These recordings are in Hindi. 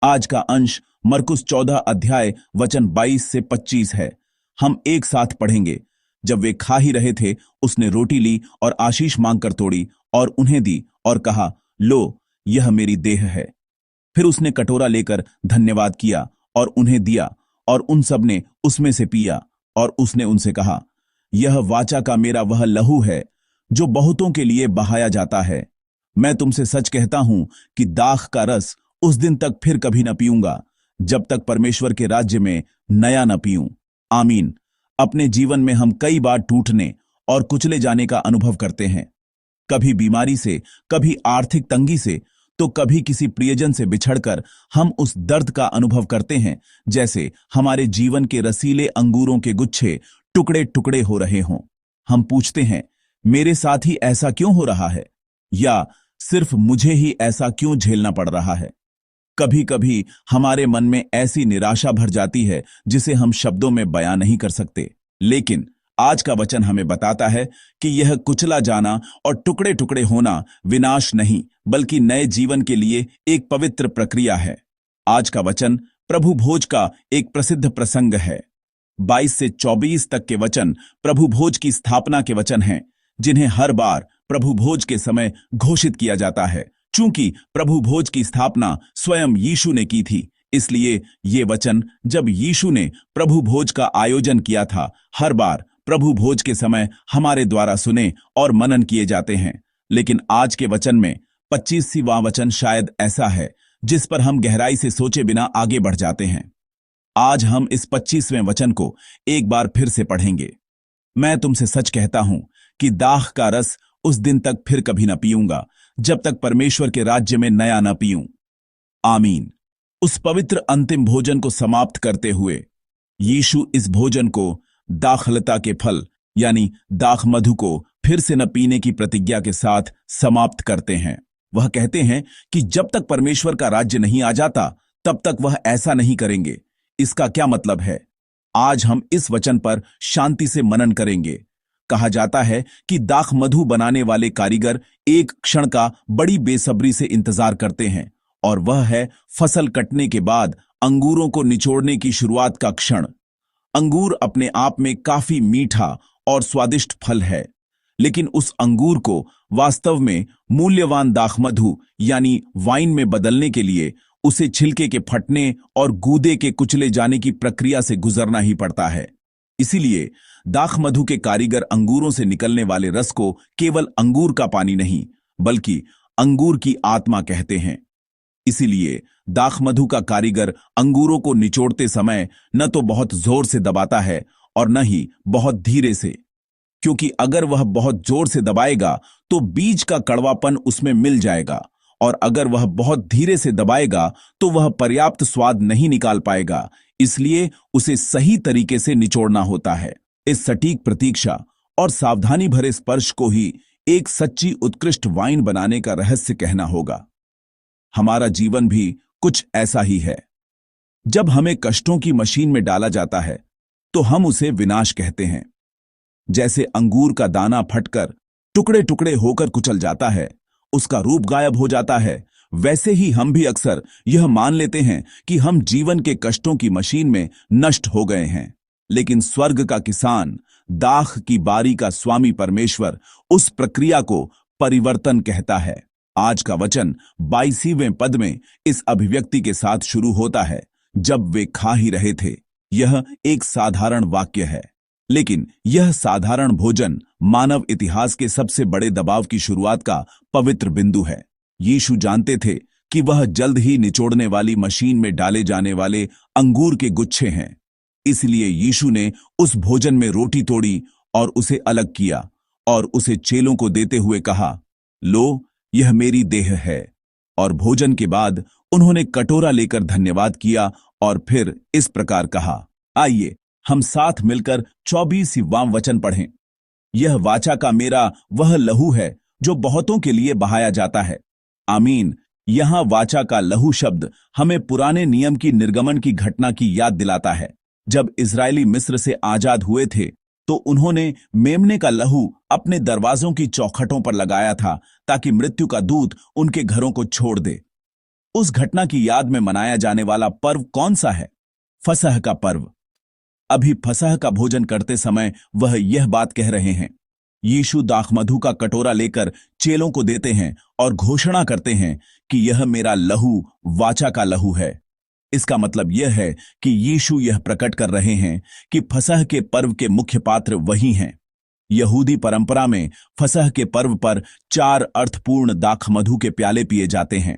आज का अंश मरकुस 14 अध्याय वचन 22 से 25 है। हम एक साथ पढ़ेंगे। जब वे खा ही रहे थे, उसने रोटी ली और आशीष मांगकर तोड़ी और उन्हें दी और कहा, लो, यह मेरी देह है। फिर उसने कटोरा लेकर धन्यवाद किया और उन्हें दिया, और उन सब ने उसमें से पिया। और उसने उनसे कहा, यह वाचा का मेरा वह लहू है जो बहुतों के लिए बहाया जाता है। मैं तुमसे सच कहता हूं कि दाख का रस उस दिन तक फिर कभी न पीऊंगा, जब तक परमेश्वर के राज्य में नया न पीऊं। आमीन। अपने जीवन में हम कई बार टूटने और कुचले जाने का अनुभव करते हैं। कभी बीमारी से, कभी आर्थिक तंगी से, तो कभी किसी प्रियजन से बिछड़कर हम उस दर्द का अनुभव करते हैं जैसे हमारे जीवन के रसीले अंगूरों के गुच्छे टुकड़े टुकड़े हो रहे हों। हम पूछते हैं, मेरे साथ ही ऐसा क्यों हो रहा है, या सिर्फ मुझे ही ऐसा क्यों झेलना पड़ रहा है। कभी कभी हमारे मन में ऐसी निराशा भर जाती है जिसे हम शब्दों में बयां नहीं कर सकते। लेकिन आज का वचन हमें बताता है कि यह कुचला जाना और टुकड़े टुकड़े होना विनाश नहीं, बल्कि नए जीवन के लिए एक पवित्र प्रक्रिया है। आज का वचन प्रभु भोज का एक प्रसिद्ध प्रसंग है। 22 से 24 तक के वचन प्रभु भोज की स्थापना के वचन हैं, जिन्हें हर बार प्रभु भोज के समय घोषित किया जाता है। चूंकि प्रभु भोज की स्थापना स्वयं यीशु ने की थी, इसलिए ये वचन जब यीशु ने प्रभु भोज का आयोजन किया था, हर बार प्रभु भोज के समय हमारे द्वारा सुने और मनन किए जाते हैं। लेकिन आज के वचन में 25वां वचन शायद ऐसा है जिस पर हम गहराई से सोचे बिना आगे बढ़ जाते हैं। आज हम इस 25वें वचन को एक बार फिर से पढ़ेंगे। मैं तुमसे सच कहता हूं कि दाख का रस उस दिन तक फिर कभी न पीऊंगा, जब तक परमेश्वर के राज्य में नया न पीऊं। आमीन। उस पवित्र अंतिम भोजन को समाप्त करते हुए यीशु इस भोजन को दाखलता के फल यानी दाख मधु को फिर से न पीने की प्रतिज्ञा के साथ समाप्त करते हैं। वह कहते हैं कि जब तक परमेश्वर का राज्य नहीं आ जाता, तब तक वह ऐसा नहीं करेंगे। इसका क्या मतलब है? आज हम इस वचन पर शांति से मनन करेंगे। कहा जाता है कि दाख मधु बनाने वाले कारीगर एक क्षण का बड़ी बेसब्री से इंतजार करते हैं, और वह है फसल कटने के बाद अंगूरों को निचोड़ने की शुरुआत का क्षण। अंगूर अपने आप में काफी मीठा और स्वादिष्ट फल है, लेकिन उस अंगूर को वास्तव में मूल्यवान दाख मधु यानी वाइन में बदलने के लिए उसे छिलके के फटने और गूदे के कुचले जाने की प्रक्रिया से गुजरना ही पड़ता है। इसीलिए दाख मधु के कारीगर अंगूरों से निकलने वाले रस को केवल अंगूर का पानी नहीं, बल्कि अंगूर की आत्मा कहते हैं। इसीलिए दाख मधु का कारीगर अंगूरों को निचोड़ते समय न तो बहुत जोर से दबाता है और न ही बहुत धीरे से, क्योंकि अगर वह बहुत जोर से दबाएगा तो बीज का कड़वापन उसमें मिल जाएगा, और अगर वह बहुत धीरे से दबाएगा तो वह पर्याप्त स्वाद नहीं निकाल पाएगा। इसलिए उसे सही तरीके से निचोड़ना होता है। इस सटीक प्रतीक्षा और सावधानी भरे स्पर्श को ही एक सच्ची उत्कृष्ट वाइन बनाने का रहस्य कहना होगा। हमारा जीवन भी कुछ ऐसा ही है। जब हमें कष्टों की मशीन में डाला जाता है तो हम उसे विनाश कहते हैं। जैसे अंगूर का दाना फटकर टुकड़े टुकड़े होकर कुचल जाता है, उसका रूप गायब हो जाता है, वैसे ही हम भी अक्सर यह मान लेते हैं कि हम जीवन के कष्टों की मशीन में नष्ट हो गए हैं। लेकिन स्वर्ग का किसान, दाख की बारी का स्वामी परमेश्वर उस प्रक्रिया को परिवर्तन कहता है। आज का वचन 22वें पद में इस अभिव्यक्ति के साथ शुरू होता है, जब वे खा ही रहे थे। यह एक साधारण वाक्य है, लेकिन यह साधारण भोजन मानव इतिहास के सबसे बड़े दबाव की शुरुआत का पवित्र बिंदु है। यीशु जानते थे कि वह जल्द ही निचोड़ने वाली मशीन में डाले जाने वाले अंगूर के गुच्छे हैं। इसलिए यीशु ने उस भोजन में रोटी तोड़ी और उसे अलग किया और उसे चेलों को देते हुए कहा, लो, यह मेरी देह है। और भोजन के बाद उन्होंने कटोरा लेकर धन्यवाद किया और फिर इस प्रकार कहा। आइए हम साथ मिलकर 24वां वचन पढ़ें। यह वाचा का मेरा वह लहू है जो बहुतों के लिए बहाया जाता है। आमीन। यहां वाचा का लहू शब्द हमें पुराने नियम की निर्गमन की घटना की याद दिलाता है। जब इजरायली मिस्र से आजाद हुए थे तो उन्होंने मेमने का लहू अपने दरवाजों की चौखटों पर लगाया था, ताकि मृत्यु का दूत उनके घरों को छोड़ दे। उस घटना की याद में मनाया जाने वाला पर्व कौन सा है? फसह का पर्व। अभी फसह का भोजन करते समय वह यह बात कह रहे हैं। यीशु दाखमधु का कटोरा लेकर चेलों को देते हैं और घोषणा करते हैं कि यह मेरा लहू, वाचा का लहू है। इसका मतलब यह है कि यीशु यह प्रकट कर रहे हैं कि फसह के पर्व के मुख्य पात्र वही हैं। यहूदी परंपरा में फसह के पर्व पर 4 अर्थपूर्ण दाखमधु के प्याले पिए जाते हैं।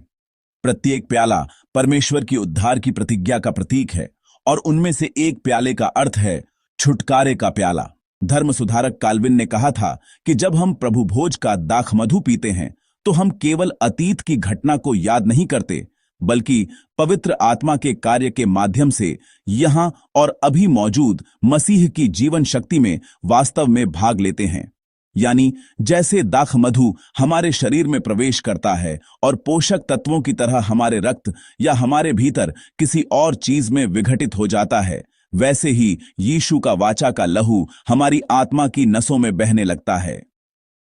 प्रत्येक प्याला परमेश्वर की उद्धार की प्रतिज्ञा का प्रतीक है और उनमें से एक प्याले का अर्थ है छुटकारे का प्याला। धर्म सुधारक काल्विन ने कहा था कि जब हम प्रभु भोज का दाखमधु पीते हैं तो हम केवल अतीत की घटना को याद नहीं करते, बल्कि पवित्र आत्मा के कार्य के माध्यम से यहां और अभी मौजूद मसीह की जीवन शक्ति में वास्तव में भाग लेते हैं। यानी जैसे दाखमधु हमारे शरीर में प्रवेश करता है और पोषक तत्वों की तरह हमारे रक्त या हमारे भीतर किसी और चीज में विघटित हो जाता है, वैसे ही यीशु का वाचा का लहू हमारी आत्मा की नसों में बहने लगता है।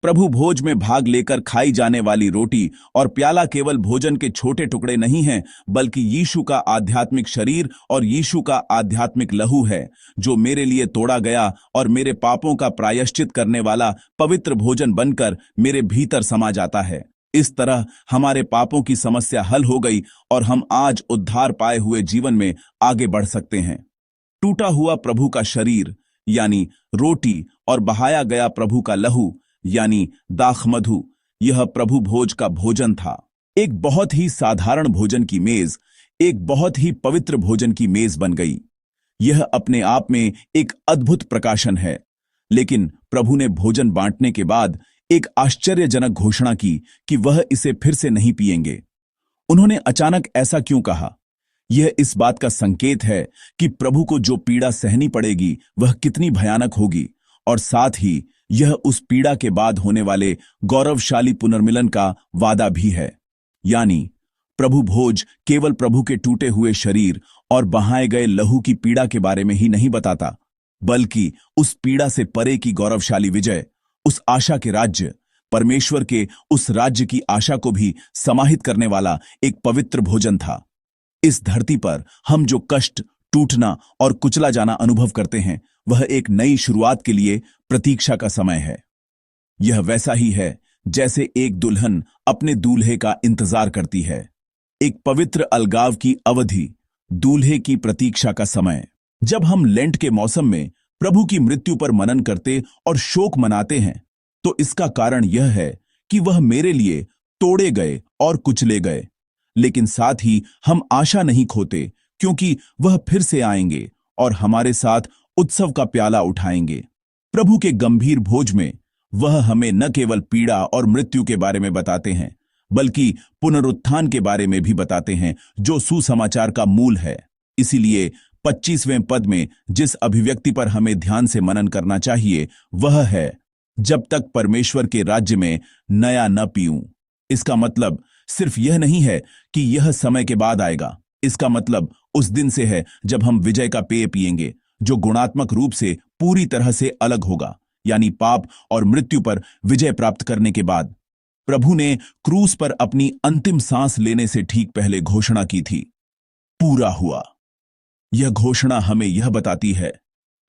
प्रभु भोज में भाग लेकर खाई जाने वाली रोटी और प्याला केवल भोजन के छोटे टुकड़े नहीं हैं, बल्कि यीशु का आध्यात्मिक शरीर और यीशु का आध्यात्मिक लहू है, जो मेरे लिए तोड़ा गया और मेरे पापों का प्रायश्चित करने वाला पवित्र भोजन बनकर मेरे भीतर समा जाता है। इस तरह हमारे पापों की समस्या हल हो गई और हम आज उद्धार पाए हुए जीवन में आगे बढ़ सकते हैं। टूटा हुआ प्रभु का शरीर यानी रोटी और बहाया गया प्रभु का लहू यानी दाखमधु, यह प्रभु भोज का भोजन था। एक बहुत ही साधारण भोजन की मेज एक बहुत ही पवित्र भोजन की मेज बन गई। यह अपने आप में एक अद्भुत प्रकाशन है। लेकिन प्रभु ने भोजन बांटने के बाद एक आश्चर्यजनक घोषणा की कि वह इसे फिर से नहीं पिएंगे। उन्होंने अचानक ऐसा क्यों कहा? यह इस बात का संकेत है कि प्रभु को जो पीड़ा सहनी पड़ेगी वह कितनी भयानक होगी, और साथ ही यह उस पीड़ा के बाद होने वाले गौरवशाली पुनर्मिलन का वादा भी है। यानी प्रभु भोज केवल प्रभु के टूटे हुए शरीर और बहाए गए लहू की पीड़ा के बारे में ही नहीं बताता, बल्कि उस पीड़ा से परे की गौरवशाली विजय, उस आशा के राज्य, परमेश्वर के उस राज्य की आशा को भी समाहित करने वाला एक पवित्र भोजन था। इस धरती पर हम जो कष्ट, टूटना और कुचला जाना अनुभव करते हैं, वह एक नई शुरुआत के लिए प्रतीक्षा का समय है। यह वैसा ही है जैसे एक दुल्हन अपने दूल्हे का इंतजार करती है। एक पवित्र अलगाव की अवधि, दूल्हे की प्रतीक्षा का समय। जब हम लेंट के मौसम में प्रभु की मृत्यु पर मनन करते और शोक मनाते हैं, तो इसका कारण यह है कि वह मेरे लिए तोड़े गए और कुचले गए। लेकिन साथ ही हम आशा नहीं खोते, क्योंकि वह फिर से आएंगे और हमारे साथ उत्सव का प्याला उठाएंगे। प्रभु के गंभीर भोज में वह हमें न केवल पीड़ा और मृत्यु के बारे में बताते हैं, बल्कि पुनरुत्थान के बारे में भी बताते हैं, जो सुसमाचार का मूल है। इसीलिए 25वें पद में जिस अभिव्यक्ति पर हमें ध्यान से मनन करना चाहिए वह है, जब तक परमेश्वर के राज्य में नया न पीऊं। इसका मतलब सिर्फ यह नहीं है कि यह समय के बाद आएगा। इसका मतलब उस दिन से है जब हम विजय का पेय पिएंगे, जो गुणात्मक रूप से पूरी तरह से अलग होगा, यानी पाप और मृत्यु पर विजय प्राप्त करने के बाद। प्रभु ने क्रूस पर अपनी अंतिम सांस लेने से ठीक पहले घोषणा की थी, पूरा हुआ। यह घोषणा हमें यह बताती है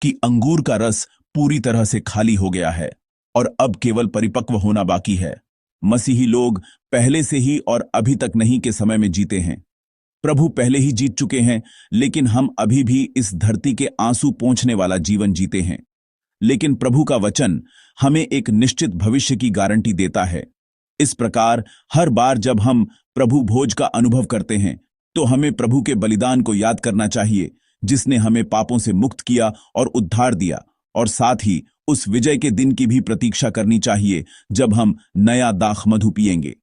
कि अंगूर का रस पूरी तरह से खाली हो गया है और अब केवल परिपक्व होना बाकी है। मसीही लोग पहले से ही और अभी तक नहीं के समय में जीते हैं। प्रभु पहले ही जीत चुके हैं, लेकिन हम अभी भी इस धरती के आंसू पोंछने वाला जीवन जीते हैं। लेकिन प्रभु का वचन हमें एक निश्चित भविष्य की गारंटी देता है। इस प्रकार हर बार जब हम प्रभु भोज का अनुभव करते हैं, तो हमें प्रभु के बलिदान को याद करना चाहिए, जिसने हमें पापों से मुक्त किया और उद्धार दिया, और साथ ही उस विजय के दिन की भी प्रतीक्षा करनी चाहिए जब हम नया दाखमधु पिएंगे।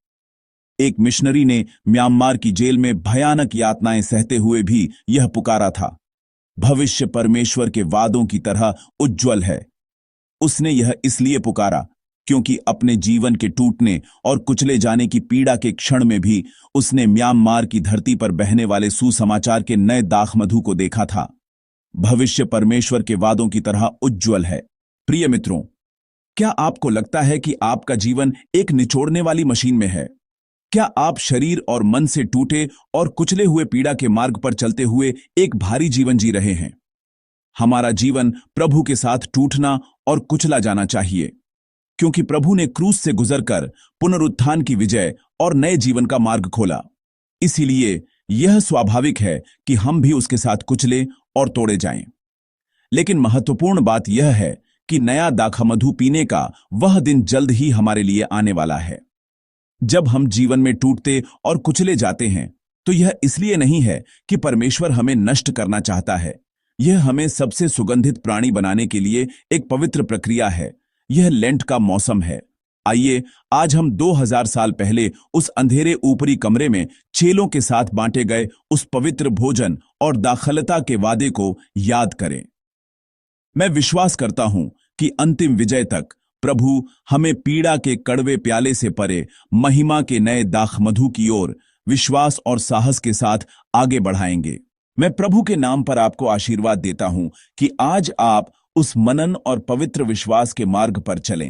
एक मिशनरी ने म्यांमार की जेल में भयानक यातनाएं सहते हुए भी यह पुकारा था, भविष्य परमेश्वर के वादों की तरह उज्जवल है। उसने यह इसलिए पुकारा क्योंकि अपने जीवन के टूटने और कुचले जाने की पीड़ा के क्षण में भी उसने म्यांमार की धरती पर बहने वाले सुसमाचार के नए दाखमधु को देखा था। भविष्य परमेश्वर के वादों की तरह उज्जवल है। प्रिय मित्रों, क्या आपको लगता है कि आपका जीवन एक निचोड़ने वाली मशीन में है? क्या आप शरीर और मन से टूटे और कुचले हुए पीड़ा के मार्ग पर चलते हुए एक भारी जीवन जी रहे हैं? हमारा जीवन प्रभु के साथ टूटना और कुचला जाना चाहिए, क्योंकि प्रभु ने क्रूस से गुजरकर पुनरुत्थान की विजय और नए जीवन का मार्ग खोला। इसीलिए यह स्वाभाविक है कि हम भी उसके साथ कुचले और तोड़े जाएं। लेकिन महत्वपूर्ण बात यह है कि नया दाखमधु पीने का वह दिन जल्द ही हमारे लिए आने वाला है। जब हम जीवन में टूटते और कुचले जाते हैं, तो यह इसलिए नहीं है कि परमेश्वर हमें नष्ट करना चाहता है। यह हमें सबसे सुगंधित प्राणी बनाने के लिए एक पवित्र प्रक्रिया है। यह लेंट का मौसम है। आइए आज हम 2000 साल पहले उस अंधेरे ऊपरी कमरे में चेलों के साथ बांटे गए उस पवित्र भोजन और दाखलता के वादे को याद करें। मैं विश्वास करता हूं कि अंतिम विजय तक प्रभु हमें पीड़ा के कड़वे प्याले से परे महिमा के नए दाखमधु की ओर विश्वास और साहस के साथ आगे बढ़ाएंगे। मैं प्रभु के नाम पर आपको आशीर्वाद देता हूं कि आज आप उस मनन और पवित्र विश्वास के मार्ग पर चलें।